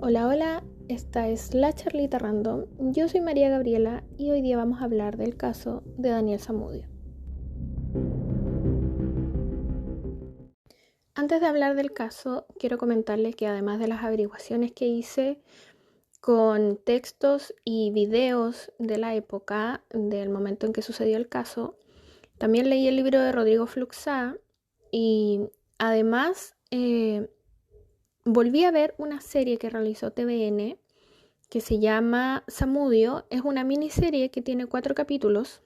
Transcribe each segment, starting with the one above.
Hola, hola, esta es la charlita random. Yo soy María Gabriela y hoy día vamos a hablar del caso de Daniel Zamudio. Antes de hablar del caso, quiero comentarles que además de las averiguaciones que hice con textos y videos de la época, del momento en que sucedió el caso, también leí el libro de Rodrigo Fluxá y además volví a ver una serie que realizó TVN que se llama Zamudio. Es una miniserie que tiene 4 capítulos.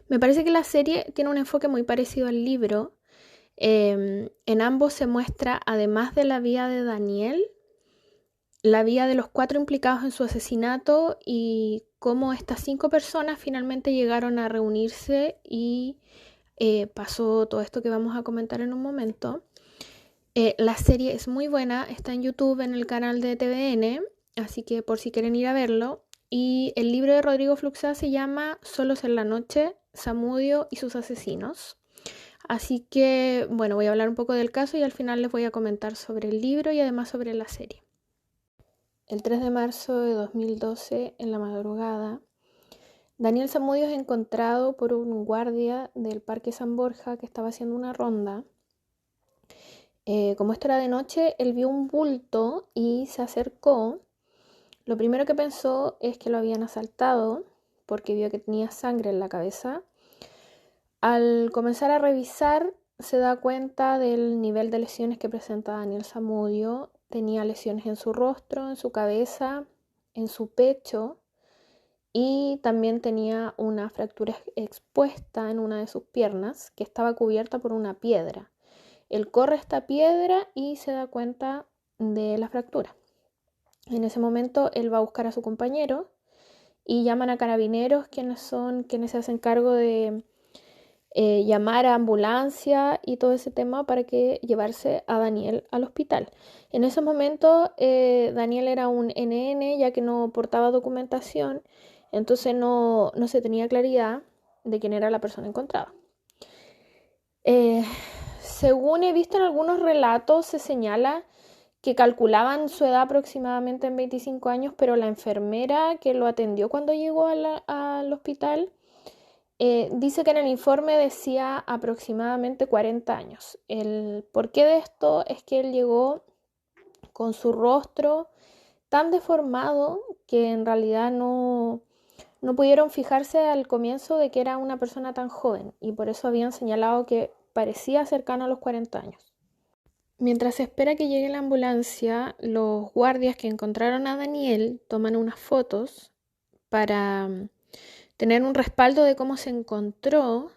Me parece que la serie tiene un enfoque muy parecido al libro. En ambos se muestra, además de la vida de Daniel, la vida de los 4 implicados en su asesinato y cómo estas 5 personas finalmente llegaron a reunirse y pasó todo esto que vamos a comentar en un momento. La serie es muy buena, está en YouTube en el canal de TVN, así que por si quieren ir a verlo. Y el libro de Rodrigo Fluxá se llama Solos en la noche, Zamudio y sus asesinos. Así que, bueno, voy a hablar un poco del caso y al final les voy a comentar sobre el libro y además sobre la serie. El 3 de marzo de 2012, en la madrugada, Daniel Zamudio es encontrado por un guardia del Parque San Borja que estaba haciendo una ronda. Como esto era de noche, él vio un bulto y se acercó. Lo primero que pensó es que lo habían asaltado porque vio que tenía sangre en la cabeza. Al comenzar a revisar, se da cuenta del nivel de lesiones que presenta Daniel Zamudio. Tenía lesiones en su rostro, en su cabeza, en su pecho y también tenía una fractura expuesta en una de sus piernas que estaba cubierta por una piedra. Él corre esta piedra y se da cuenta de la fractura. En ese momento él va a buscar a su compañero y llaman a carabineros, quienes se hacen cargo de llamar a ambulancia y todo ese tema para que llevarse a Daniel al hospital. En ese momento Daniel era un NN, ya que no portaba documentación, entonces no se tenía claridad de quién era la persona encontrada. Según he visto en algunos relatos, se señala que calculaban su edad aproximadamente en 25 años, pero la enfermera que lo atendió cuando llegó al hospital dice que en el informe decía aproximadamente 40 años. El porqué de esto es que él llegó con su rostro tan deformado que en realidad no pudieron fijarse al comienzo de que era una persona tan joven y por eso habían señalado que parecía cercano a los 40 años. Mientras se espera que llegue la ambulancia, los guardias que encontraron a Daniel toman unas fotos para tener un respaldo de cómo se encontró.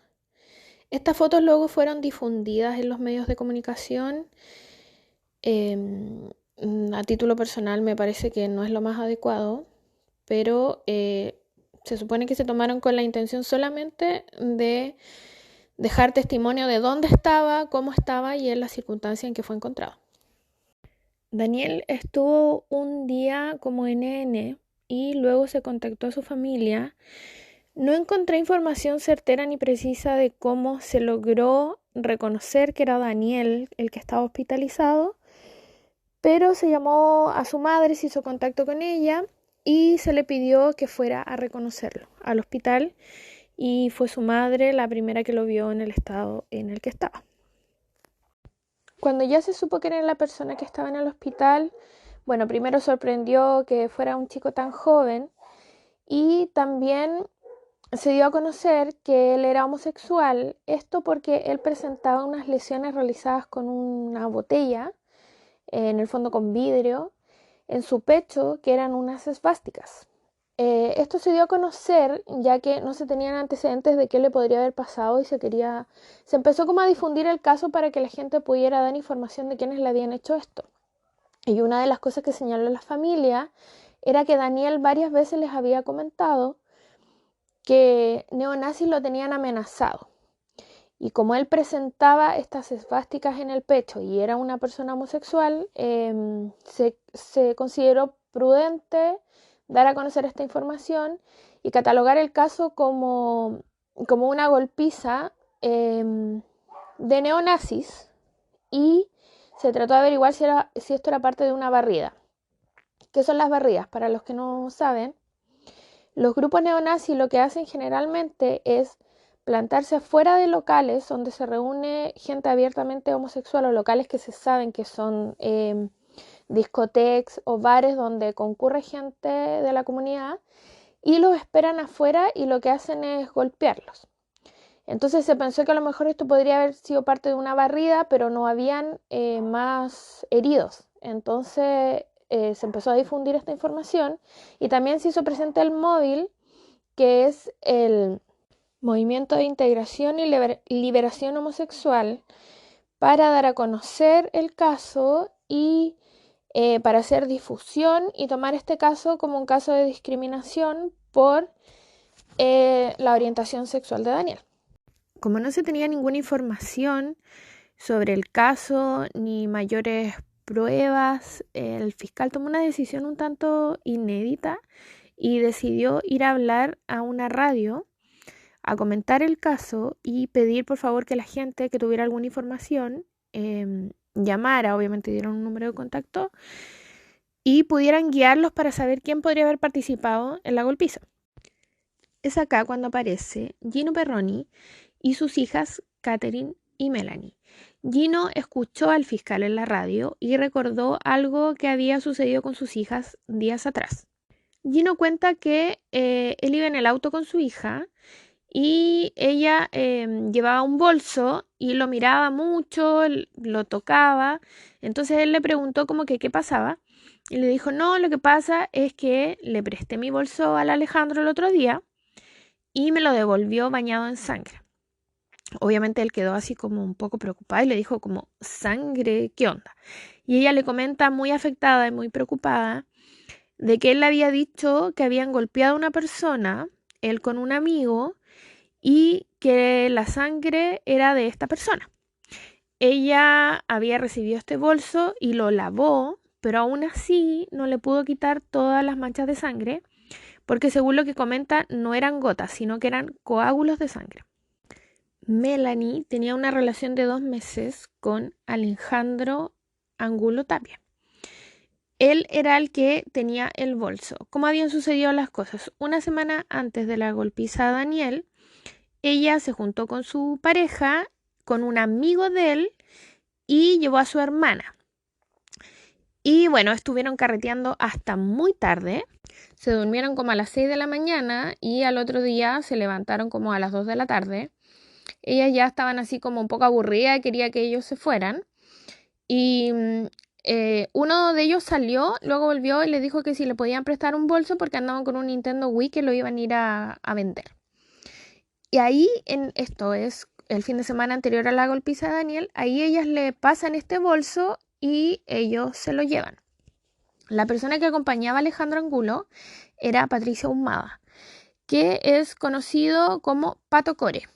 Estas fotos luego fueron difundidas en los medios de comunicación. A título personal me parece que no es lo más adecuado, pero se supone que se tomaron con la intención solamente de dejar testimonio de dónde estaba, cómo estaba y en la circunstancia en que fue encontrado. Daniel estuvo un día como NN y luego se contactó a su familia. No encontré información certera ni precisa de cómo se logró reconocer que era Daniel el que estaba hospitalizado, pero se llamó a su madre, se hizo contacto con ella y se le pidió que fuera a reconocerlo al hospital y fue su madre la primera que lo vio en el estado en el que estaba. Cuando ya se supo que era la persona que estaba en el hospital, bueno, primero sorprendió que fuera un chico tan joven y también se dio a conocer que él era homosexual, esto porque él presentaba unas lesiones realizadas con una botella, en el fondo con vidrio, en su pecho, que eran unas esvásticas. Esto se dio a conocer ya que no se tenían antecedentes de qué le podría haber pasado y se empezó como a difundir el caso para que la gente pudiera dar información de quiénes le habían hecho esto. Y una de las cosas que señaló la familia era que Daniel varias veces les había comentado que neonazis lo tenían amenazado. Y como él presentaba estas esvásticas en el pecho y era una persona homosexual, se consideró prudente dar a conocer esta información y catalogar el caso como una golpiza de neonazis, y se trató de averiguar si esto era parte de una barrida. ¿Qué son las barridas? Para los que no saben, los grupos neonazis lo que hacen generalmente es plantarse fuera de locales donde se reúne gente abiertamente homosexual o locales que se saben que son discotecas o bares donde concurre gente de la comunidad y los esperan afuera y lo que hacen es golpearlos. Entonces se pensó que a lo mejor esto podría haber sido parte de una barrida, pero no habían más heridos. Entonces se empezó a difundir esta información y también se hizo presente el móvil, que es el Movimiento de Integración y Liberación Homosexual, para dar a conocer el caso y para hacer difusión y tomar este caso como un caso de discriminación por la orientación sexual de Daniel. Como no se tenía ninguna información sobre el caso ni mayores pruebas, el fiscal tomó una decisión un tanto inédita y decidió ir a hablar a una radio a comentar el caso y pedir por favor que la gente que tuviera alguna información llamara, obviamente dieron un número de contacto y pudieran guiarlos para saber quién podría haber participado en la golpiza. Es acá cuando aparece Gino Perroni y sus hijas Catherine y Melanie. Gino escuchó al fiscal en la radio y recordó algo que había sucedido con sus hijas días atrás. Gino cuenta que él iba en el auto con su hija y ella llevaba un bolso y lo miraba mucho, lo tocaba. Entonces él le preguntó como que qué pasaba y le dijo, no, lo que pasa es que le presté mi bolso al Alejandro el otro día y me lo devolvió bañado en sangre. Obviamente él quedó así como un poco preocupado y le dijo como, ¿sangre? ¿Qué onda? Y ella le comenta muy afectada y muy preocupada de que él le había dicho que habían golpeado a una persona, él con un amigo, y que la sangre era de esta persona. Ella había recibido este bolso y lo lavó, pero aún así no le pudo quitar todas las manchas de sangre, porque según lo que comenta no eran gotas, sino que eran coágulos de sangre. Melanie tenía una relación de 2 meses con Alejandro Angulo Tapia. Él era el que tenía el bolso. ¿Cómo habían sucedido las cosas? Una semana antes de la golpiza a Daniel, ella se juntó con su pareja, con un amigo de él y llevó a su hermana. Y bueno, estuvieron carreteando hasta muy tarde. Se durmieron como a las 6 de la mañana y al otro día se levantaron como a las 2 de la tarde. Ellas ya estaban así como un poco aburridas, quería que ellos se fueran. Y uno de ellos salió, luego volvió y les dijo que si le podían prestar un bolso porque andaban con un Nintendo Wii que lo iban a ir a vender. Y ahí, esto es el fin de semana anterior a la golpiza de Daniel, ahí ellas le pasan este bolso y ellos se lo llevan. La persona que acompañaba a Alejandro Angulo era Patricio Ahumada, que es conocido como Pato Core.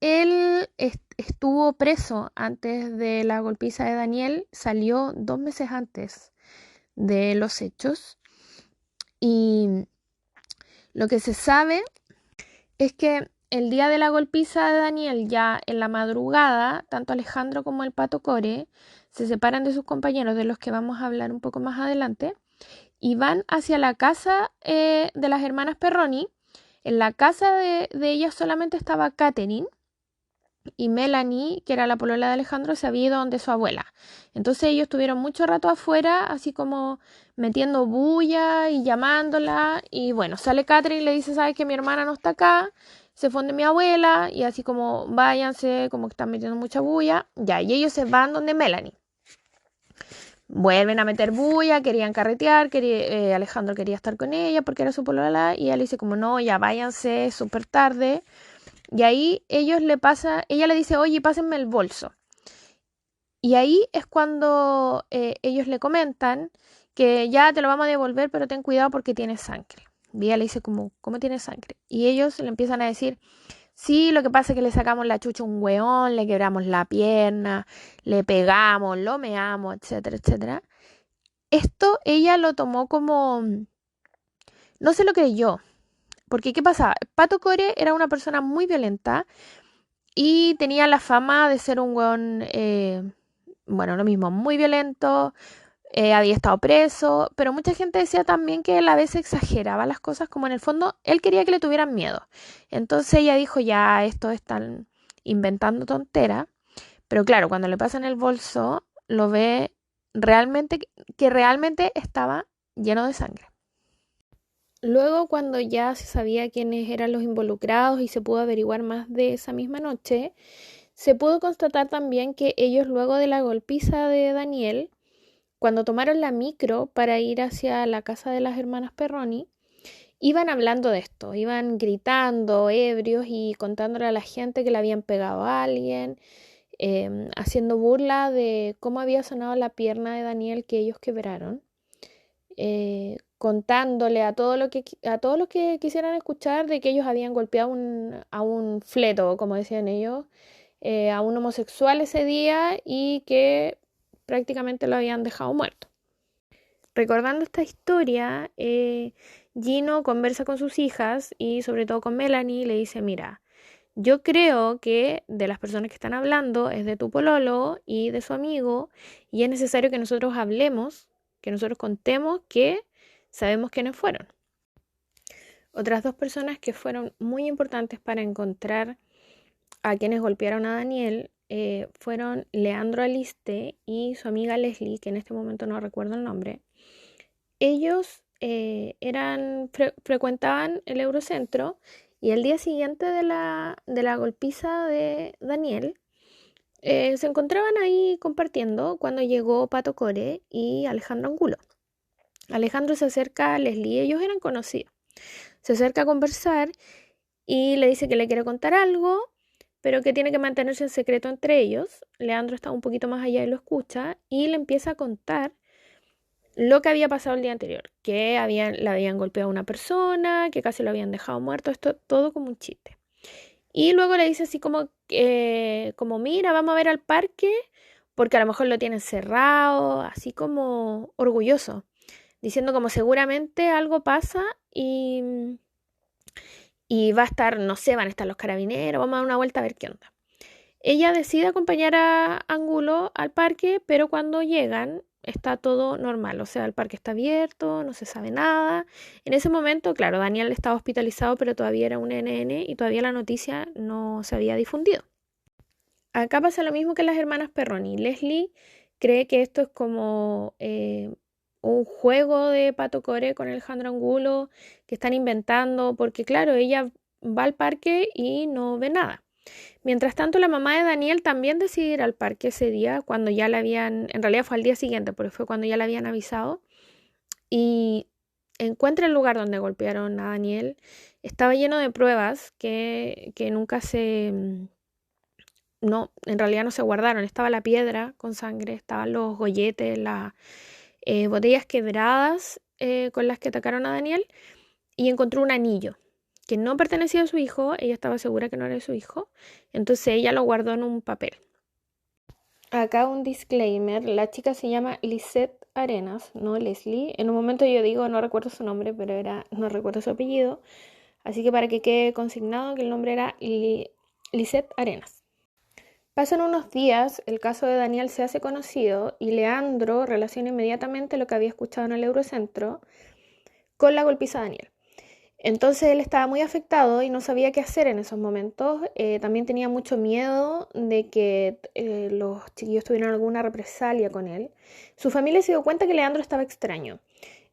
Él estuvo preso antes de la golpiza de Daniel, salió 2 meses antes de los hechos y lo que se sabe es que el día de la golpiza de Daniel, ya en la madrugada, tanto Alejandro como el Pato Core se separan de sus compañeros, de los que vamos a hablar un poco más adelante, y van hacia la casa de las hermanas Perroni. En la casa de ellas solamente estaba Catherine, y Melanie, que era la polola de Alejandro, se había ido donde su abuela. Entonces ellos estuvieron mucho rato afuera, así como metiendo bulla y llamándola. Y bueno, sale Catherine y le dice, ¿sabes que mi hermana no está acá? Se fue donde mi abuela y así como váyanse, como que están metiendo mucha bulla. Ya, y ellos se van donde Melanie. Vuelven a meter bulla, querían carretear, Alejandro quería estar con ella porque era su polola y ella le dice como no, ya váyanse, es súper tarde. Y ahí ella le dice, oye, pásenme el bolso. Y ahí es cuando ellos le comentan que ya te lo vamos a devolver, pero ten cuidado porque tiene sangre. Y ella le dice, ¿cómo tiene sangre? Y ellos le empiezan a decir, sí, lo que pasa es que le sacamos la chucha a un weón, le quebramos la pierna, le pegamos, lo meamos, etcétera, etcétera. Esto ella lo tomó como, no se lo creyó. Porque, ¿qué pasaba? Pato Core era una persona muy violenta y tenía la fama de ser un weón, bueno, lo mismo, muy violento, había estado preso, pero mucha gente decía también que él a veces exageraba las cosas, como en el fondo él quería que le tuvieran miedo. Entonces ella dijo, ya, esto están inventando tontera, pero claro, cuando le pasan el bolso, lo ve realmente, que realmente estaba lleno de sangre. Luego, cuando ya se sabía quiénes eran los involucrados y se pudo averiguar más de esa misma noche, se pudo constatar también que ellos, luego de la golpiza de Daniel, cuando tomaron la micro para ir hacia la casa de las hermanas Perroni, iban hablando de esto, iban gritando, ebrios y contándole a la gente que le habían pegado a alguien, haciendo burla de cómo había sonado la pierna de Daniel que ellos quebraron, contándole a todos los que quisieran escuchar de que ellos habían golpeado a un fleto, como decían ellos, a un homosexual ese día y que prácticamente lo habían dejado muerto. Recordando esta historia, Gino conversa con sus hijas y sobre todo con Melanie y le dice, mira, yo creo que de las personas que están hablando es de tu pololo y de su amigo y es necesario que nosotros hablemos, que nosotros contemos que sabemos quiénes fueron. Otras dos personas que fueron muy importantes para encontrar a quienes golpearon a Daniel fueron Leandro Aliste y su amiga Leslie, que en este momento no recuerdo el nombre. Ellos frecuentaban el Eurocentro y el día siguiente de la golpiza de Daniel se encontraban ahí compartiendo cuando llegó Pato Core y Alejandro Angulo. Alejandro se acerca a Leslie, ellos eran conocidos. Se acerca a conversar y le dice que le quiere contar algo, pero que tiene que mantenerse en secreto entre ellos. Leandro está un poquito más allá y lo escucha y le empieza a contar lo que había pasado el día anterior, que le habían golpeado a una persona, que casi lo habían dejado muerto, esto todo como un chiste. Y luego le dice así como mira, vamos a ver al parque, porque a lo mejor lo tienen cerrado, así como orgulloso, diciendo como seguramente algo pasa y va a estar, no sé, van a estar los carabineros, vamos a dar una vuelta a ver qué onda. Ella decide acompañar a Angulo al parque, pero cuando llegan está todo normal, o sea, el parque está abierto, no se sabe nada. En ese momento, claro, Daniel estaba hospitalizado, pero todavía era un NN y todavía la noticia no se había difundido. Acá pasa lo mismo que las hermanas Perroni. Leslie cree que esto es como un juego de Pato Core con Alejandro Angulo que están inventando, porque claro, ella va al parque y no ve nada. Mientras tanto, la mamá de Daniel también decide ir al parque ese día, cuando ya la habían, en realidad fue al día siguiente, porque fue cuando ya la habían avisado, y encuentra el lugar donde golpearon a Daniel. Estaba lleno de pruebas que nunca no, en realidad no se guardaron. Estaba la piedra con sangre, estaban los golletes, las botellas quebradas con las que atacaron a Daniel, y encontró un anillo que no pertenecía a su hijo, ella estaba segura que no era su hijo, entonces ella lo guardó en un papel. Acá un disclaimer, la chica se llama Lisette Arenas, no Leslie. En un momento yo digo, no recuerdo su nombre, pero no recuerdo su apellido, así que para que quede consignado que el nombre era Lisette Arenas. Pasan unos días, el caso de Daniel se hace conocido y Leandro relaciona inmediatamente lo que había escuchado en el Eurocentro con la golpiza a Daniel. Entonces él estaba muy afectado y no sabía qué hacer en esos momentos. También tenía mucho miedo de que los chiquillos tuvieran alguna represalia con él. Su familia se dio cuenta que Leandro estaba extraño,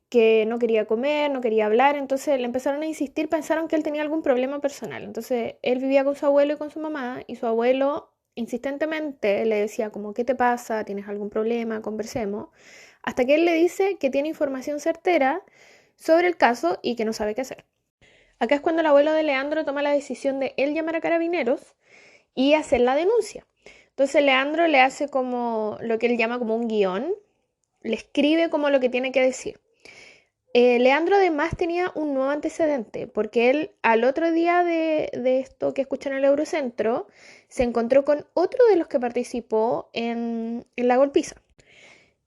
que no quería comer, no quería hablar, entonces le empezaron a insistir, pensaron que él tenía algún problema personal. Entonces él vivía con su abuelo y con su mamá y su abuelo insistentemente le decía como, ¿qué te pasa? ¿Tienes algún problema? Conversemos. Hasta que él le dice que tiene información certera sobre el caso y que no sabe qué hacer. Acá es cuando el abuelo de Leandro toma la decisión de él llamar a carabineros y hacer la denuncia. Entonces Leandro le hace como lo que él llama como un guión, le escribe como lo que tiene que decir. Leandro además tenía un nuevo antecedente, porque él al otro día de esto que escuchan en el Eurocentro, se encontró con otro de los que participó en la golpiza.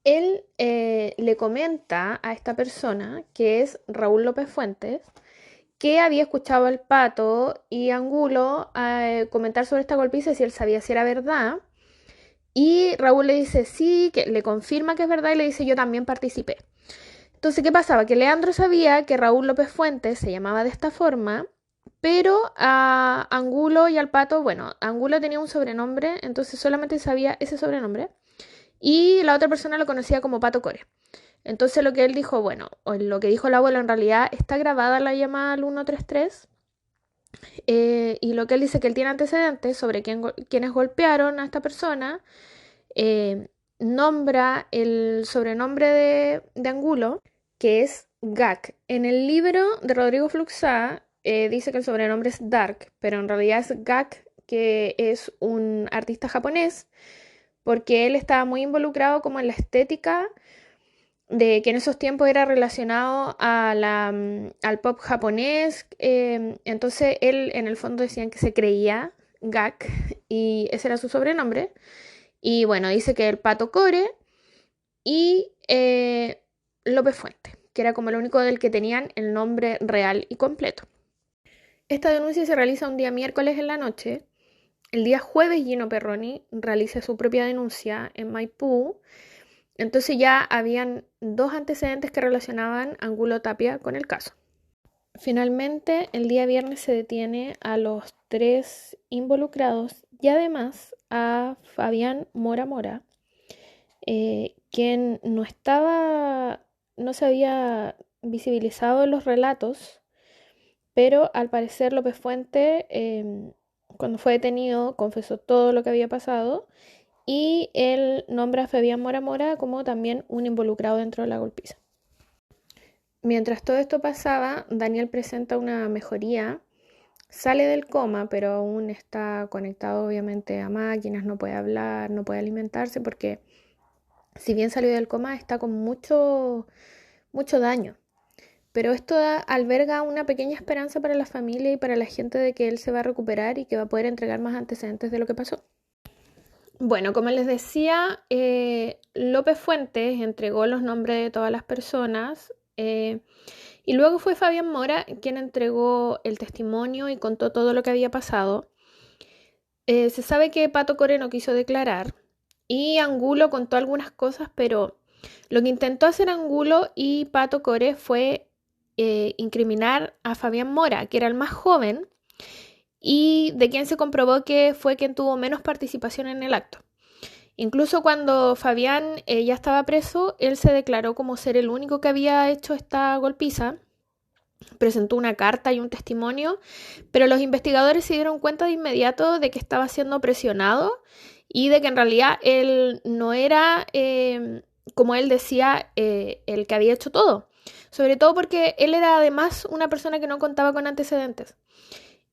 Él le comenta a esta persona, que es Raúl López Fuentes, que había escuchado al Pato y Angulo comentar sobre esta golpiza y si él sabía si era verdad. Y Raúl le dice sí, que le confirma que es verdad y le dice yo también participé. Entonces, ¿qué pasaba? Que Leandro sabía que Raúl López Fuentes se llamaba de esta forma, pero a Angulo y al Pato, bueno, Angulo tenía un sobrenombre, entonces solamente sabía ese sobrenombre, y la otra persona lo conocía como Pato Core. Entonces lo que él dijo, bueno, o lo que dijo el abuelo en realidad está grabada la llamada al 133, y lo que él dice que él tiene antecedentes sobre quienes golpearon a esta persona, nombra el sobrenombre de Angulo, que es Gak. En el libro de Rodrigo Fluxá dice que el sobrenombre es Dark, pero en realidad es Gak, que es un artista japonés, porque él estaba muy involucrado como en la estética de que en esos tiempos era relacionado al pop japonés. Entonces él en el fondo decían que se creía Gak y ese era su sobrenombre. Y bueno, dice que el Pato Core y López Fuente, que era como el único del que tenían el nombre real y completo. Esta denuncia se realiza un día miércoles en la noche. El día jueves Gino Perroni realiza su propia denuncia en Maipú. Entonces ya habían dos antecedentes que relacionaban a Angulo Tapia con el caso. Finalmente, el día viernes se detiene a los 3 involucrados y además a Fabián Mora Mora, quien no se había visibilizado en los relatos, pero al parecer López Fuente, cuando fue detenido, confesó todo lo que había pasado y él nombra a Fabián Mora Mora como también un involucrado dentro de la golpiza. Mientras todo esto pasaba, Daniel presenta una mejoría, sale del coma, pero aún está conectado obviamente a máquinas, no puede hablar, no puede alimentarse, porque si bien salió del coma está con mucho daño. Pero esto alberga una pequeña esperanza para la familia y para la gente de que él se va a recuperar y que va a poder entregar más antecedentes de lo que pasó. Bueno, como les decía, López Fuentes entregó los nombres de todas las personas y luego fue Fabián Mora quien entregó el testimonio y contó todo lo que había pasado. Se sabe que Pato Core no quiso declarar y Angulo contó algunas cosas, pero lo que intentó hacer Angulo y Pato Core fue incriminar a Fabián Mora, que era el más joven y de quien se comprobó que fue quien tuvo menos participación en el acto. Incluso cuando Fabián ya estaba preso, él se declaró como ser el único que había hecho esta golpiza, presentó una carta y un testimonio, pero los investigadores se dieron cuenta de inmediato de que estaba siendo presionado y de que en realidad él no era, como él decía, el que había hecho todo. Sobre todo porque él era además una persona que no contaba con antecedentes.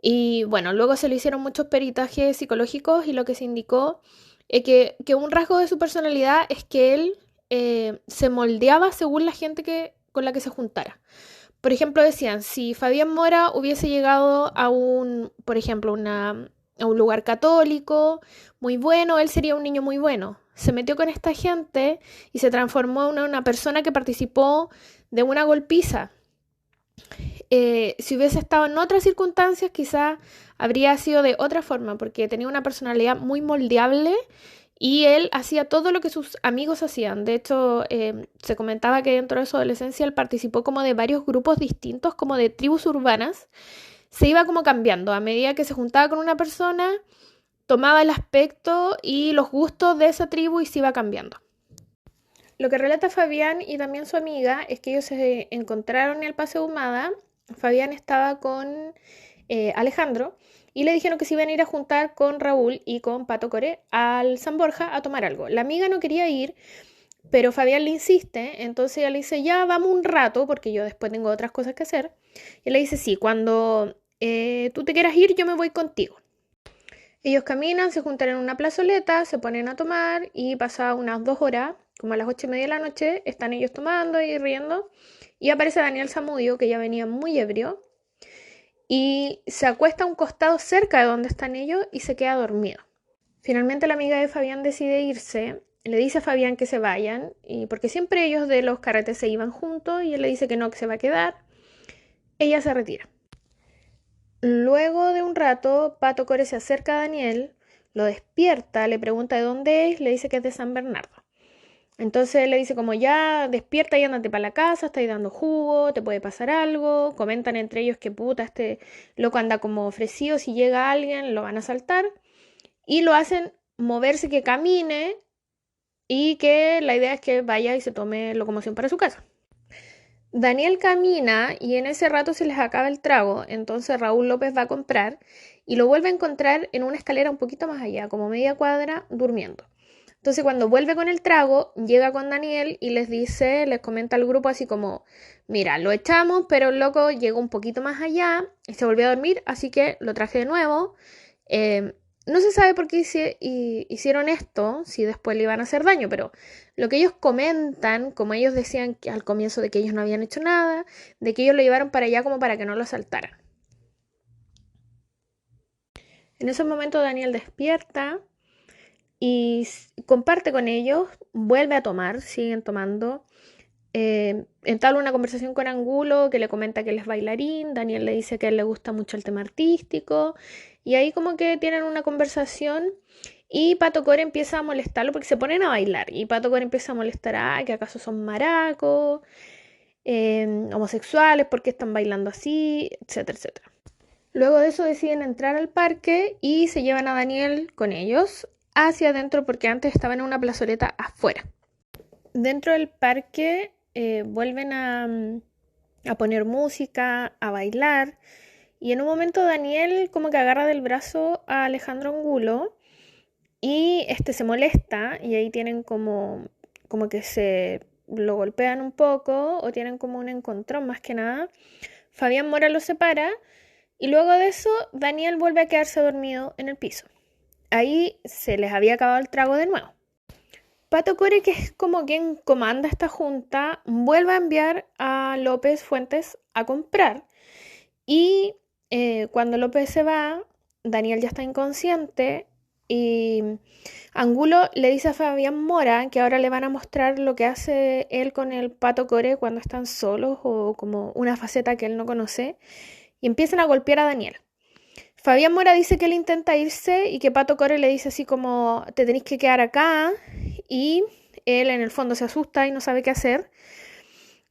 Y bueno, luego se le hicieron muchos peritajes psicológicos y lo que se indicó es que un rasgo de su personalidad es que él se moldeaba según la gente con la que se juntara. Por ejemplo, decían, si Fabián Mora hubiese llegado a por ejemplo, a un lugar católico muy bueno, él sería un niño muy bueno. Se metió con esta gente y se transformó en una persona que participó de una golpiza. Si hubiese estado en otras circunstancias, quizá habría sido de otra forma, porque tenía una personalidad muy moldeable y él hacía todo lo que sus amigos hacían. De hecho, se comentaba que dentro de su adolescencia él participó como de varios grupos distintos, como de tribus urbanas. Se iba como cambiando a medida que se juntaba con una persona, tomaba el aspecto y los gustos de esa tribu y se iba cambiando. Lo que relata Fabián y también su amiga es que ellos se encontraron en el Paseo Humada. Fabián estaba con Alejandro y le dijeron que se iban a ir a juntar con Raúl y con Pato Core al San Borja a tomar algo. La amiga no quería ir, pero Fabián le insiste, entonces ella le dice, ya vamos un rato, porque yo después tengo otras cosas que hacer. Y él le dice, sí, cuando tú te quieras ir, yo me voy contigo. Ellos caminan, se juntan en una plazoleta, se ponen a tomar y pasa unas 2 horas, como a las 8:30 de la noche, están ellos tomando y riendo y aparece Daniel Zamudio, que ya venía muy ebrio, y se acuesta a un costado cerca de donde están ellos y se queda dormido. Finalmente la amiga de Fabián decide irse, le dice a Fabián que se vayan, y porque siempre ellos de los carretes se iban juntos y él le dice que no, que se va a quedar. Ella se retira. Luego de un rato, Pato Core se acerca a Daniel, lo despierta, le pregunta de dónde es, le dice que es de San Bernardo. Entonces le dice como ya, despierta y ándate para la casa, estáis dando jugo, te puede pasar algo. Comentan entre ellos que puta, este loco anda como ofrecido, si llega alguien lo van a asaltar. Y lo hacen moverse, que camine y que la idea es que vaya y se tome locomoción para su casa. Daniel camina y en ese rato se les acaba el trago, entonces Raúl López va a comprar y lo vuelve a encontrar en una escalera un poquito más allá, como media cuadra, durmiendo. Entonces cuando vuelve con el trago, llega con Daniel y les dice, les comenta al grupo así como, mira, lo echamos, pero el loco llegó un poquito más allá y se volvió a dormir, así que lo traje de nuevo. No se sabe por qué hicieron esto, si después le iban a hacer daño, pero lo que ellos comentan, como ellos decían que al comienzo de que ellos no habían hecho nada, de que ellos lo llevaron para allá como para que no lo asaltaran. En ese momento Daniel despierta y comparte con ellos, vuelve a tomar, siguen tomando. Entabla una conversación con Angulo que le comenta que él es bailarín, Daniel le dice que a él le gusta mucho el tema artístico y ahí como que tienen una conversación y Pato Core empieza a molestarlo porque se ponen a bailar y Pato Core empieza a molestar, que acaso son maracos, homosexuales, porque están bailando así, etcétera, etcétera. Luego de eso deciden entrar al parque y se llevan a Daniel con ellos hacia adentro porque antes estaba en una plazoleta afuera. Dentro del parque vuelven a poner música, a bailar y en un momento Daniel como que agarra del brazo a Alejandro Angulo y este se molesta y ahí tienen como que se lo golpean un poco o tienen como un encontrón más que nada. Fabián Mora los separa y luego de eso Daniel vuelve a quedarse dormido en el piso. Ahí se les había acabado el trago de nuevo. Pato Core, que es como quien comanda esta junta, vuelve a enviar a López Fuentes a comprar y cuando López se va, Daniel ya está inconsciente y Angulo le dice a Fabián Mora que ahora le van a mostrar lo que hace él con el Pato Core cuando están solos o como una faceta que él no conoce y empiezan a golpear a Daniel. Fabián Mora dice que él intenta irse y que Pato Core le dice así como te tenéis que quedar acá y él en el fondo se asusta y no sabe qué hacer.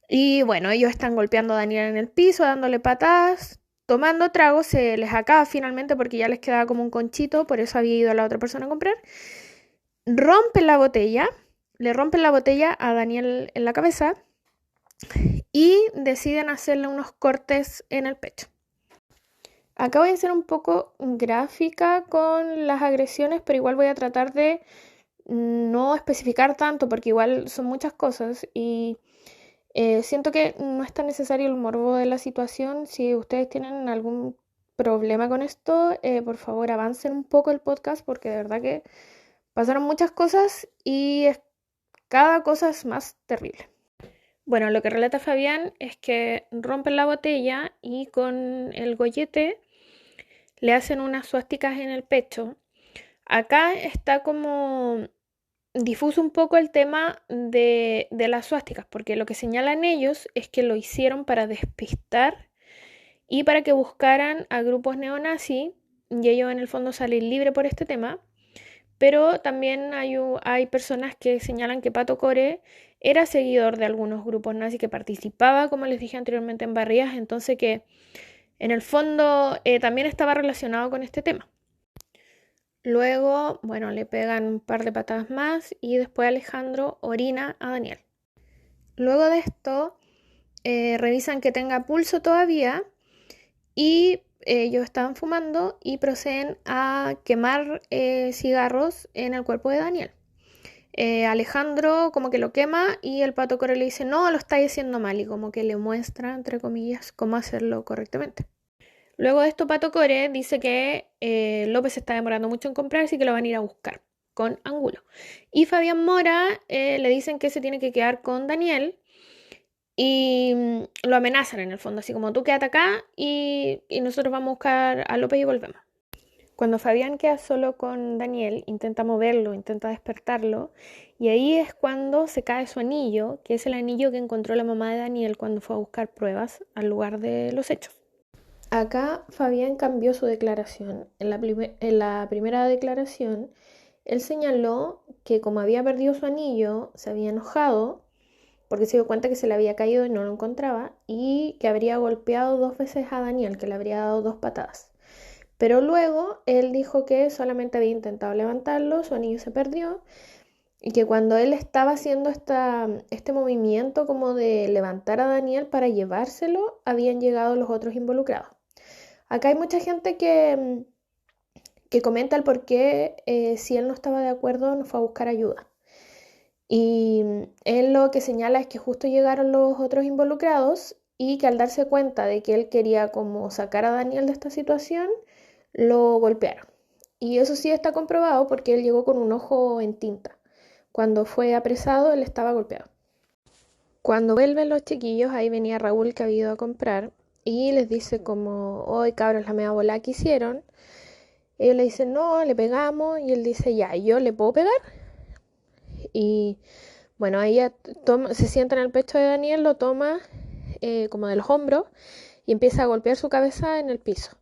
Y bueno, ellos están golpeando a Daniel en el piso, dándole patadas, tomando tragos, se les acaba finalmente porque ya les quedaba como un conchito, por eso había ido a la otra persona a comprar. Rompen la botella, le rompen la botella a Daniel en la cabeza y deciden hacerle unos cortes en el pecho. Acá voy a ser un poco gráfica con las agresiones, pero igual voy a tratar de no especificar tanto porque igual son muchas cosas y siento que no es tan necesario el morbo de la situación. Si ustedes tienen algún problema con esto, por favor avancen un poco el podcast porque de verdad que pasaron muchas cosas y cada cosa es más terrible. Bueno, lo que relata Fabián es que rompen la botella y con el gollete le hacen unas suásticas en el pecho. Acá está como difuso un poco el tema de las suásticas, porque lo que señalan ellos es que lo hicieron para despistar y para que buscaran a grupos neonazis, y ellos en el fondo salen libres por este tema, pero también hay personas que señalan que Pato Core era seguidor de algunos grupos nazis, que participaba, como les dije anteriormente, en barriadas, entonces que en el fondo también estaba relacionado con este tema. Luego, bueno, le pegan un par de patadas más y después Alejandro orina a Daniel. Luego de esto, revisan que tenga pulso todavía y ellos estaban fumando y proceden a quemar cigarros en el cuerpo de Daniel. Alejandro como que lo quema y el Pato Core le dice no, lo estáis haciendo mal y como que le muestra, entre comillas, cómo hacerlo correctamente. Luego de esto, Pato Core dice que López se está demorando mucho en comprar, así que lo van a ir a buscar con Angulo. Y Fabián Mora le dicen que se tiene que quedar con Daniel y lo amenazan en el fondo, así como tú quédate acá y nosotros vamos a buscar a López y volvemos. Cuando Fabián queda solo con Daniel, intenta moverlo, intenta despertarlo, y ahí es cuando se cae su anillo, que es el anillo que encontró la mamá de Daniel cuando fue a buscar pruebas al lugar de los hechos. Acá Fabián cambió su declaración. En la primera declaración, él señaló que como había perdido su anillo, se había enojado porque se dio cuenta que se le había caído y no lo encontraba, y que habría golpeado 2 veces a Daniel, que le habría dado 2 patadas. Pero luego él dijo que solamente había intentado levantarlo, su anillo se perdió, y que cuando él estaba haciendo este movimiento como de levantar a Daniel para llevárselo, habían llegado los otros involucrados. Acá hay mucha gente que comenta el por qué, si él no estaba de acuerdo, no fue a buscar ayuda. Y él lo que señala es que justo llegaron los otros involucrados y que al darse cuenta de que él quería como sacar a Daniel de esta situación, lo golpearon. Y eso sí está comprobado porque él llegó con un ojo en tinta. Cuando fue apresado, él estaba golpeado. Cuando vuelven los chiquillos, ahí venía Raúl que había ido a comprar y les dice como, hoy cabros, la media bola que hicieron. Ellos le dicen, no, le pegamos, y él dice, ya, ¿yo le puedo pegar? Y bueno, ella se sienta en el pecho de Daniel, lo toma como de los hombros y empieza a golpear su cabeza en el piso.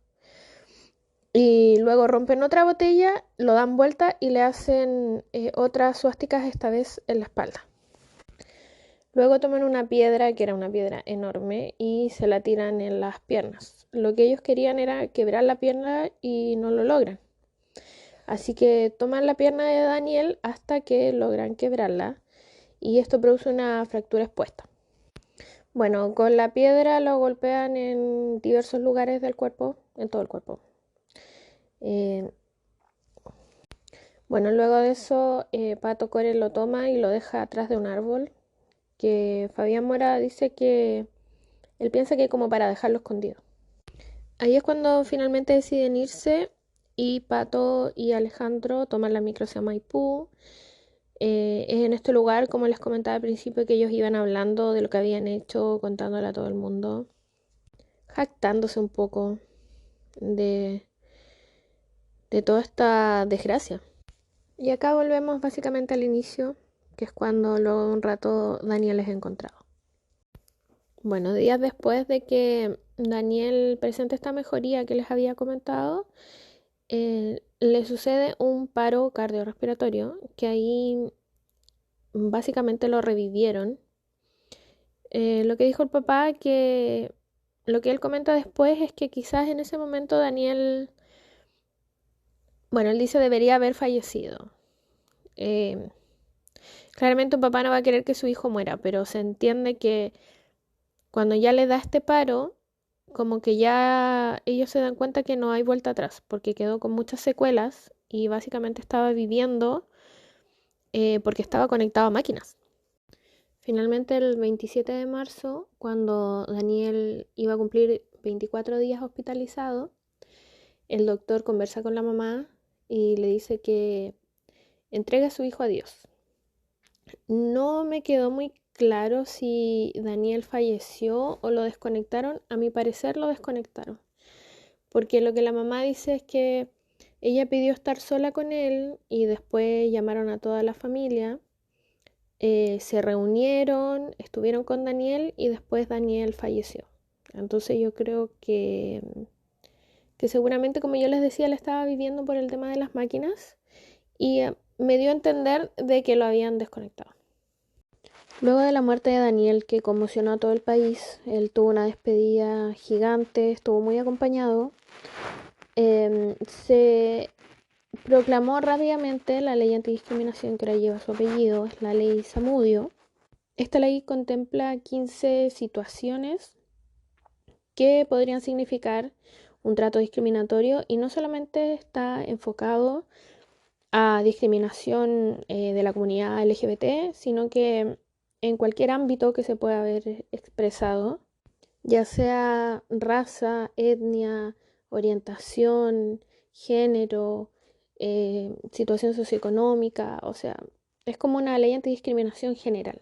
Y luego rompen otra botella, lo dan vuelta y le hacen otras suásticas, esta vez en la espalda. Luego toman una piedra, que era una piedra enorme, y se la tiran en las piernas. Lo que ellos querían era quebrar la pierna y no lo logran. Así que toman la pierna de Daniel hasta que logran quebrarla, y esto produce una fractura expuesta. Bueno, con la piedra lo golpean en diversos lugares del cuerpo, en todo el cuerpo. Bueno, luego de eso, Pato Core lo toma y lo deja atrás de un árbol, que Fabián Mora dice que él piensa que como para dejarlo escondido. Ahí es cuando finalmente deciden irse y Pato y Alejandro toman la micro hacia Maipú. Es en este lugar, como les comentaba al principio, que ellos iban hablando de lo que habían hecho, contándole a todo el mundo, jactándose un poco de, de toda esta desgracia. Y acá volvemos básicamente al inicio, que es cuando luego de un rato Daniel es encontrado. Bueno, días después de que Daniel presente esta mejoría que les había comentado, le sucede un paro cardiorrespiratorio, que ahí básicamente lo revivieron. Lo que dijo el papá, que lo que él comenta después es que quizás en ese momento Daniel, bueno, él dice debería haber fallecido. Claramente un papá no va a querer que su hijo muera, pero se entiende que cuando ya le da este paro, como que ya ellos se dan cuenta que no hay vuelta atrás, porque quedó con muchas secuelas y básicamente estaba viviendo porque estaba conectado a máquinas. Finalmente, el 27 de marzo, cuando Daniel iba a cumplir 24 días hospitalizado, el doctor conversa con la mamá y le dice que entregue a su hijo a Dios. No me quedó muy claro si Daniel falleció o lo desconectaron. A mi parecer lo desconectaron, porque lo que la mamá dice es que ella pidió estar sola con él y después llamaron a toda la familia. Se reunieron, estuvieron con Daniel y después Daniel falleció. Entonces yo creo que seguramente, como yo les decía, él estaba viviendo por el tema de las máquinas y me dio a entender de que lo habían desconectado. Luego de la muerte de Daniel, que conmocionó a todo el país, él tuvo una despedida gigante, estuvo muy acompañado. Se proclamó rápidamente la ley antidiscriminación, que ahora lleva su apellido, es la ley Zamudio. Esta ley contempla 15 situaciones que podrían significar un trato discriminatorio y no solamente está enfocado a discriminación de la comunidad LGBT, sino que en cualquier ámbito que se pueda haber expresado, ya sea raza, etnia, orientación, género, situación socioeconómica, o sea, es como una ley antidiscriminación general.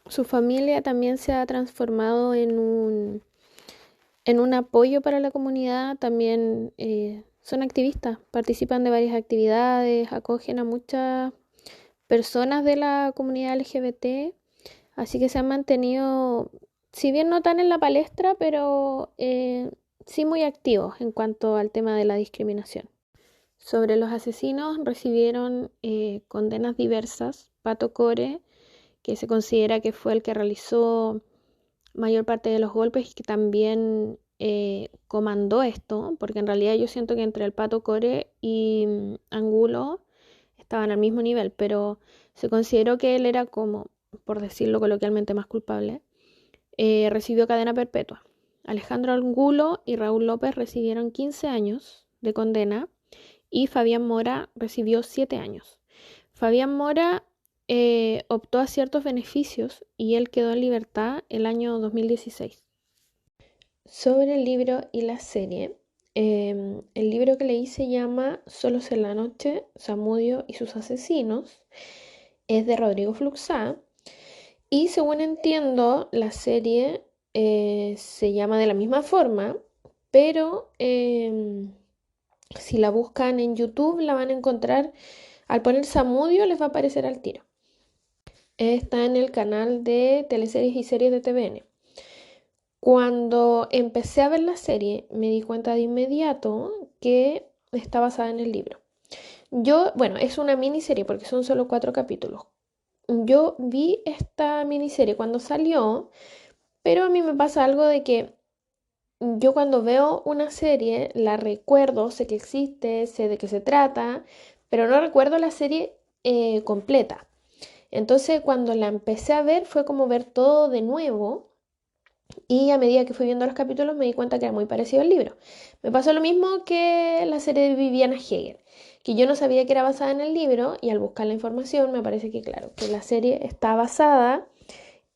Su familia también se ha transformado en un apoyo para la comunidad, también son activistas, participan de varias actividades, acogen a muchas personas de la comunidad LGBT, así que se han mantenido, si bien no tan en la palestra, pero sí muy activos en cuanto al tema de la discriminación. Sobre los asesinos recibieron condenas diversas. Pato Core, que se considera que fue el que realizó mayor parte de los golpes y que también comandó esto, porque en realidad yo siento que entre el Pato Core y Angulo estaban al mismo nivel, pero se consideró que él era como, por decirlo coloquialmente, más culpable. Recibió cadena perpetua. Alejandro Angulo y Raúl López recibieron 15 años de condena y Fabián Mora recibió 7 años. Fabián Mora optó a ciertos beneficios y él quedó en libertad el año 2016. Sobre el libro y la serie, el libro que leí se llama Solos en la noche, Zamudio y sus asesinos. Es de Rodrigo Fluxá. Y según entiendo, la serie se llama de la misma forma, pero si la buscan en YouTube la van a encontrar. Al poner Zamudio les va a aparecer al tiro. Está en el canal de teleseries y series de TVN. Cuando empecé a ver la serie me di cuenta de inmediato que está basada en el libro. Bueno, es una miniserie porque son solo 4 capítulos. Yo vi esta miniserie cuando salió, pero a mí me pasa algo de que yo cuando veo una serie la recuerdo, sé que existe, sé de qué se trata, pero no recuerdo la serie completa. Entonces cuando la empecé a ver fue como ver todo de nuevo y a medida que fui viendo los capítulos me di cuenta que era muy parecido al libro. Me pasó lo mismo que la serie de Viviana Heger, que yo no sabía que era basada en el libro y al buscar la información me parece que claro, que la serie está basada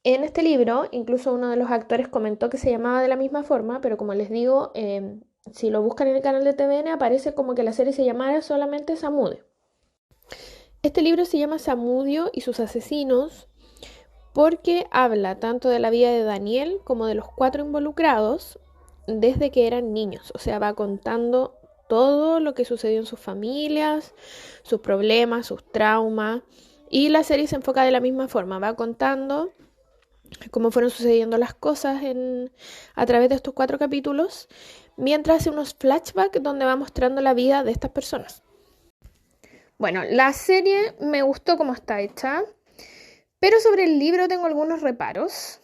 en este libro. Incluso uno de los actores comentó que se llamaba de la misma forma, pero como les digo, si lo buscan en el canal de TVN aparece como que la serie se llamara solamente Zamudio. Este libro se llama Zamudio y sus asesinos porque habla tanto de la vida de Daniel como de los 4 involucrados desde que eran niños. O sea, va contando todo lo que sucedió en sus familias, sus problemas, sus traumas. Y la serie se enfoca de la misma forma, va contando cómo fueron sucediendo las cosas a través de estos 4 capítulos, mientras hace unos flashbacks donde va mostrando la vida de estas personas. Bueno, la serie me gustó cómo está hecha, pero sobre el libro tengo algunos reparos.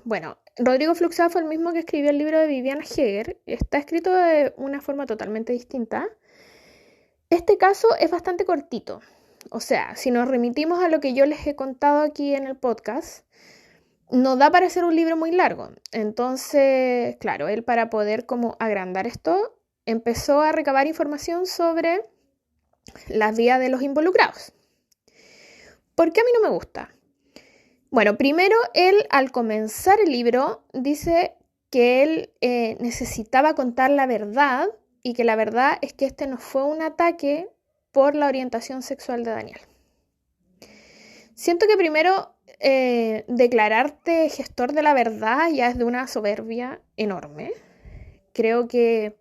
Bueno, Rodrigo Fluxá fue el mismo que escribió el libro de Viviana Heger. Está escrito de una forma totalmente distinta. Este caso es bastante cortito. O sea, si nos remitimos a lo que yo les he contado aquí en el podcast, no da para hacer un libro muy largo. Entonces, claro, él para poder como agrandar esto, empezó a recabar información sobre las vidas de los involucrados. ¿Por qué a mí no me gusta? Bueno, primero él al comenzar el libro dice que él necesitaba contar la verdad y que la verdad es que este no fue un ataque por la orientación sexual de Daniel. Siento que primero declararte gestor de la verdad ya es de una soberbia enorme. Creo que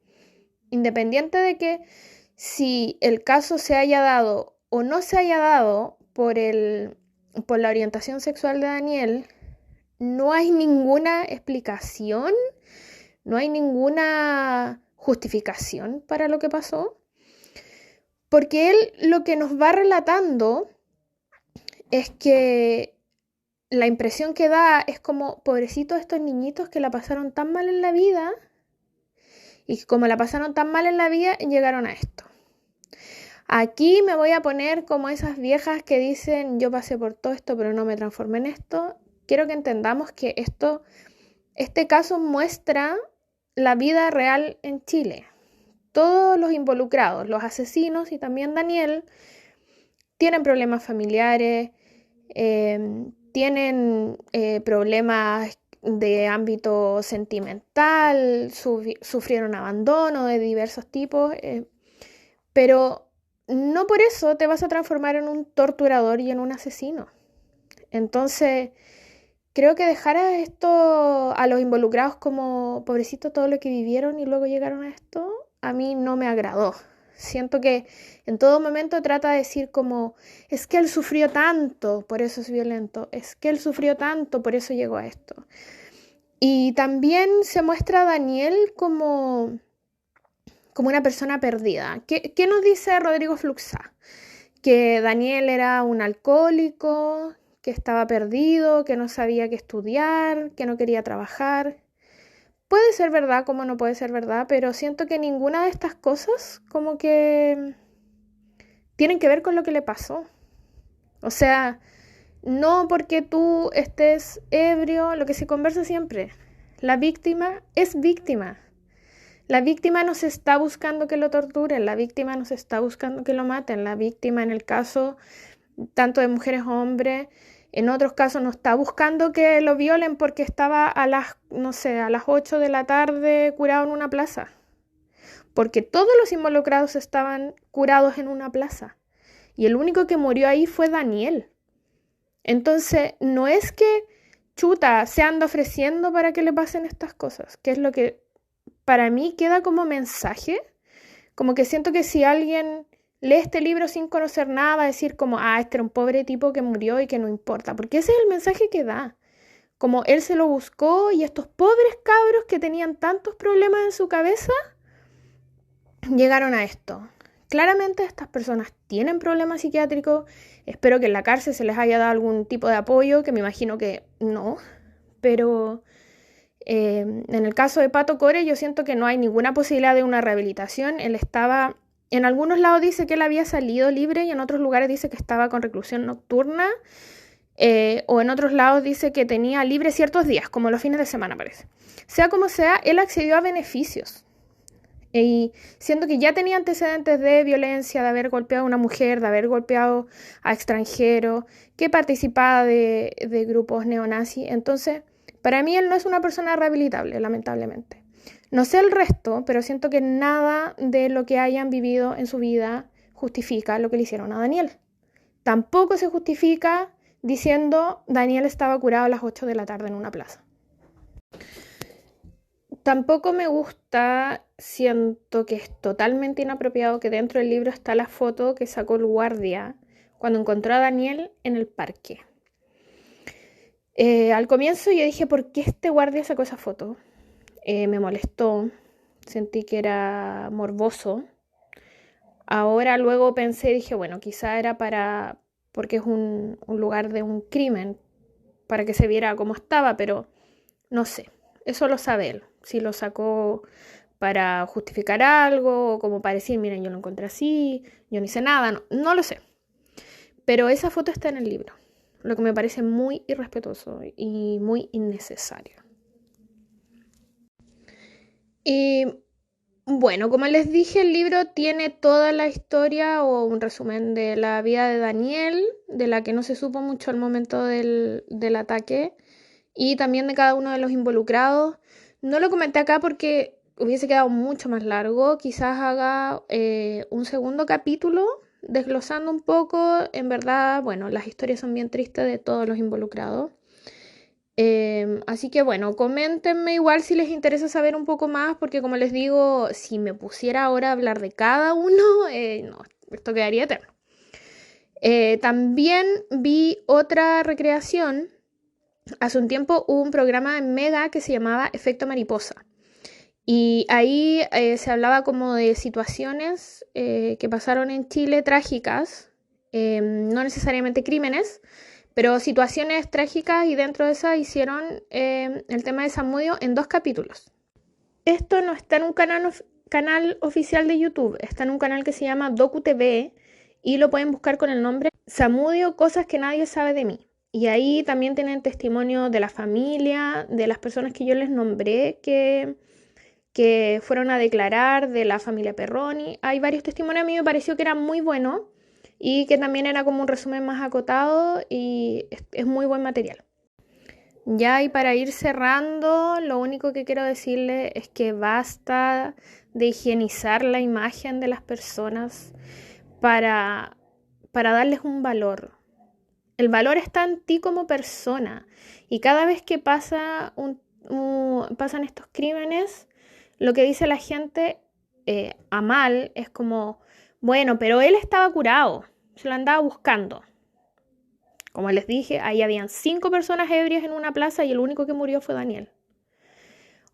independiente de que si el caso se haya dado o no se haya dado por la orientación sexual de Daniel, no hay ninguna explicación, no hay ninguna justificación para lo que pasó, porque él lo que nos va relatando es que la impresión que da es como, pobrecitos estos niñitos que la pasaron tan mal en la vida y que como la pasaron tan mal en la vida llegaron a esto. Aquí me voy a poner como esas viejas que dicen yo pasé por todo esto pero no me transformé en esto. Quiero que entendamos que este caso muestra la vida real en Chile. Todos los involucrados, los asesinos y también Daniel, tienen problemas familiares, tienen problemas de ámbito sentimental, sufrieron abandono de diversos tipos, pero no por eso te vas a transformar en un torturador y en un asesino. Entonces, creo que dejar a esto, a los involucrados como pobrecito todo lo que vivieron y luego llegaron a esto, a mí no me agradó. Siento que en todo momento trata de decir como, es que él sufrió tanto, por eso es violento, es que él sufrió tanto, por eso llegó a esto. Y también se muestra a Daniel como una persona perdida. ¿Qué nos dice Rodrigo Fluxá? Que Daniel era un alcohólico, que estaba perdido, que no sabía qué estudiar, que no quería trabajar. Puede ser verdad como no puede ser verdad, pero siento que ninguna de estas cosas como que tienen que ver con lo que le pasó. O sea, no porque tú estés ebrio, lo que se conversa siempre. La víctima es víctima. La víctima no se está buscando que lo torturen, la víctima no se está buscando que lo maten, la víctima en el caso tanto de mujeres o hombres, en otros casos no está buscando que lo violen porque estaba a las, no sé, a las 8 de la tarde curado en una plaza. Porque todos los involucrados estaban curados en una plaza. Y el único que murió ahí fue Daniel. Entonces, no es que chuta se anda ofreciendo para que le pasen estas cosas, que es lo que para mí queda como mensaje, como que siento que si alguien lee este libro sin conocer nada, va a decir como, este era un pobre tipo que murió y que no importa, porque ese es el mensaje que da, como él se lo buscó y estos pobres cabros que tenían tantos problemas en su cabeza, llegaron a esto. Claramente estas personas tienen problemas psiquiátricos, espero que en la cárcel se les haya dado algún tipo de apoyo, que me imagino que no, pero en el caso de Pato Core yo siento que no hay ninguna posibilidad de una rehabilitación. Él estaba, en algunos lados dice que él había salido libre y en otros lugares dice que estaba con reclusión nocturna, o en otros lados dice que tenía libre ciertos días, como los fines de semana parece. Sea como sea, él accedió a beneficios. Y siento que ya tenía antecedentes de violencia, de haber golpeado a una mujer, de haber golpeado a extranjeros, que participaba de grupos neonazis. Entonces, para mí él no es una persona rehabilitable, lamentablemente. No sé el resto, pero siento que nada de lo que hayan vivido en su vida justifica lo que le hicieron a Daniel. Tampoco se justifica diciendo Daniel estaba curado a las 8 de la tarde en una plaza. Tampoco me gusta, siento que es totalmente inapropiado que dentro del libro está la foto que sacó el guardia cuando encontró a Daniel en el parque. Al comienzo yo dije, ¿por qué este guardia sacó esa foto? Me molestó, sentí que era morboso. Ahora luego pensé, dije, bueno, quizá era porque es un lugar de un crimen, para que se viera cómo estaba, pero no sé, eso lo sabe él. Si lo sacó para justificar algo, o como para decir, miren, yo lo encontré así, yo no hice nada, no lo sé. Pero esa foto está en el libro, lo que me parece muy irrespetuoso y muy innecesario. Y bueno, como les dije, el libro tiene toda la historia o un resumen de la vida de Daniel, de la que no se supo mucho al momento del ataque, y también de cada uno de los involucrados. No lo comenté acá porque hubiese quedado mucho más largo. Quizás haga un segundo capítulo desglosando un poco. En verdad, bueno, las historias son bien tristes de todos los involucrados. Así que bueno, coméntenme igual si les interesa saber un poco más, porque como les digo, si me pusiera ahora a hablar de cada uno, no, esto quedaría eterno. También vi otra recreación. Hace un tiempo hubo un programa en Mega que se llamaba Efecto Mariposa. Y ahí se hablaba como de situaciones que pasaron en Chile trágicas, no necesariamente crímenes, pero situaciones trágicas, y dentro de esas hicieron el tema de Zamudio en 2 capítulos. Esto no está en un canal oficial de YouTube, está en un canal que se llama DocuTV y lo pueden buscar con el nombre Zamudio, cosas que nadie sabe de mí. Y ahí también tienen testimonio de la familia, de las personas que yo les nombré que fueron a declarar, de la familia Perroni. Hay varios testimonios, a mí me pareció que era muy bueno y que también era como un resumen más acotado y es muy buen material. Ya, y para ir cerrando, lo único que quiero decirle es que basta de higienizar la imagen de las personas para darles un valor. El valor está en ti como persona, y cada vez que pasan estos crímenes, lo que dice la gente a mal es como, bueno, pero él estaba curado, se lo andaba buscando. Como les dije, ahí habían 5 personas ebrias en una plaza y el único que murió fue Daniel.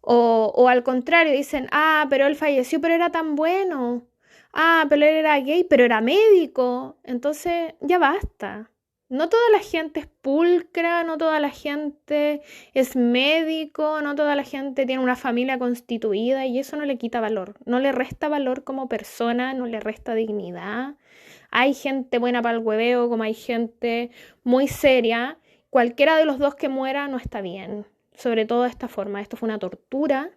O al contrario, dicen, pero él falleció, pero era tan bueno. Pero él era gay, pero era médico. Entonces, ya basta. No toda la gente es pulcra, no toda la gente es médico, no toda la gente tiene una familia constituida y eso no le quita valor. No le resta valor como persona, no le resta dignidad. Hay gente buena para el hueveo, como hay gente muy seria. Cualquiera de los dos que muera no está bien. Sobre todo de esta forma. Esto fue una tortura.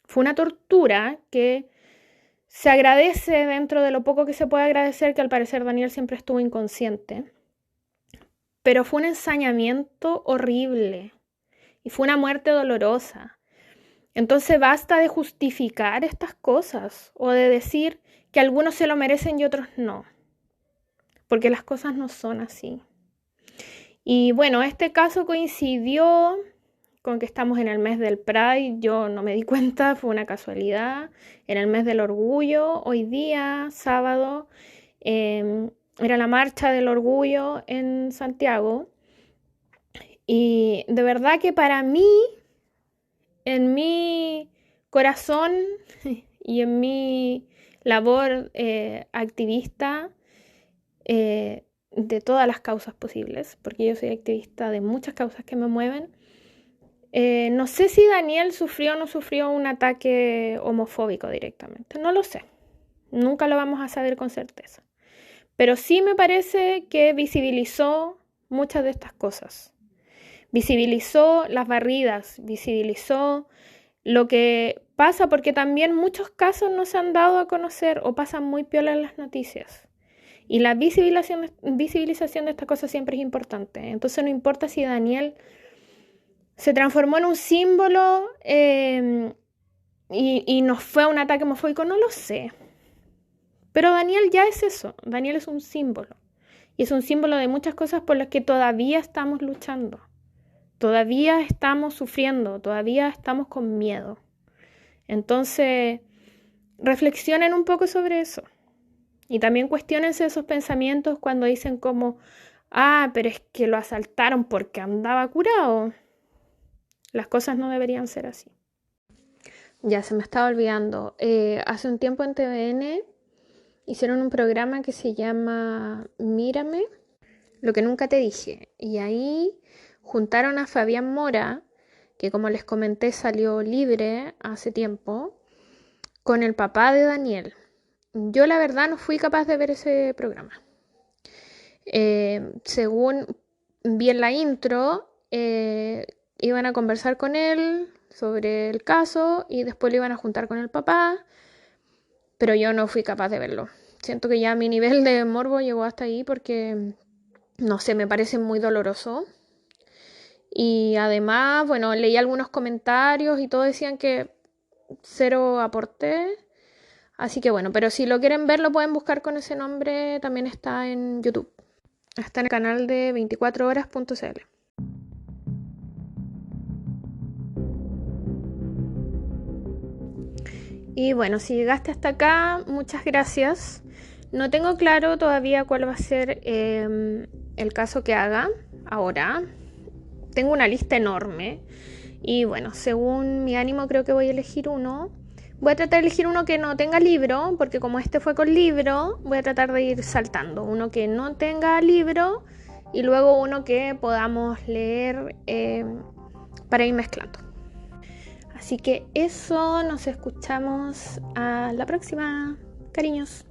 Fue una tortura que se agradece dentro de lo poco que se puede agradecer, que al parecer Daniel siempre estuvo inconsciente. Pero fue un ensañamiento horrible. Y fue una muerte dolorosa. Entonces basta de justificar estas cosas. O de decir que algunos se lo merecen y otros no. Porque las cosas no son así. Y bueno, este caso coincidió con que estamos en el mes del Pride. Yo no me di cuenta, fue una casualidad. En el mes del orgullo, hoy día, sábado, era la marcha del orgullo en Santiago. Y de verdad que para mí, en mi corazón y en mi labor activista, de todas las causas posibles, porque yo soy activista de muchas causas que me mueven. No sé si Daniel sufrió o no sufrió un ataque homofóbico directamente, no lo sé, nunca lo vamos a saber con certeza, pero sí me parece que visibilizó muchas de estas cosas, visibilizó las barridas, visibilizó lo que pasa, porque también muchos casos no se han dado a conocer o pasan muy piola en las noticias. Y la visibilización de estas cosas siempre es importante. Entonces no importa si Daniel se transformó en un símbolo y no fue un ataque homofóbico, no lo sé. Pero Daniel ya es eso. Daniel es un símbolo. Y es un símbolo de muchas cosas por las que todavía estamos luchando. Todavía estamos sufriendo. Todavía estamos con miedo. Entonces, reflexionen un poco sobre eso. Y también cuestionense esos pensamientos cuando dicen como, pero es que lo asaltaron porque andaba curado. Las cosas no deberían ser así. Ya se me estaba olvidando. Hace un tiempo en TVN hicieron un programa que se llama Mírame, lo que nunca te dije. Y ahí juntaron a Fabián Mora, que como les comenté salió libre hace tiempo, con el papá de Daniel. Yo la verdad no fui capaz de ver ese programa. Según vi en la intro, iban a conversar con él sobre el caso y después lo iban a juntar con el papá, pero yo no fui capaz de verlo. Siento que ya mi nivel de morbo llegó hasta ahí porque, no sé, me parece muy doloroso. Y además, bueno, leí algunos comentarios y todos decían que cero aporté. Así que bueno, pero si lo quieren ver lo pueden buscar con ese nombre, también está en YouTube. Está en el canal de 24horas.cl. Y bueno, si llegaste hasta acá, muchas gracias. No tengo claro todavía cuál va a ser el caso que haga ahora. Tengo una lista enorme. Y bueno, según mi ánimo creo que voy a elegir uno. Voy a tratar de elegir uno que no tenga libro, porque como este fue con libro, voy a tratar de ir saltando. Uno que no tenga libro y luego uno que podamos leer para ir mezclando. Así que eso, nos escuchamos a la próxima. Cariños.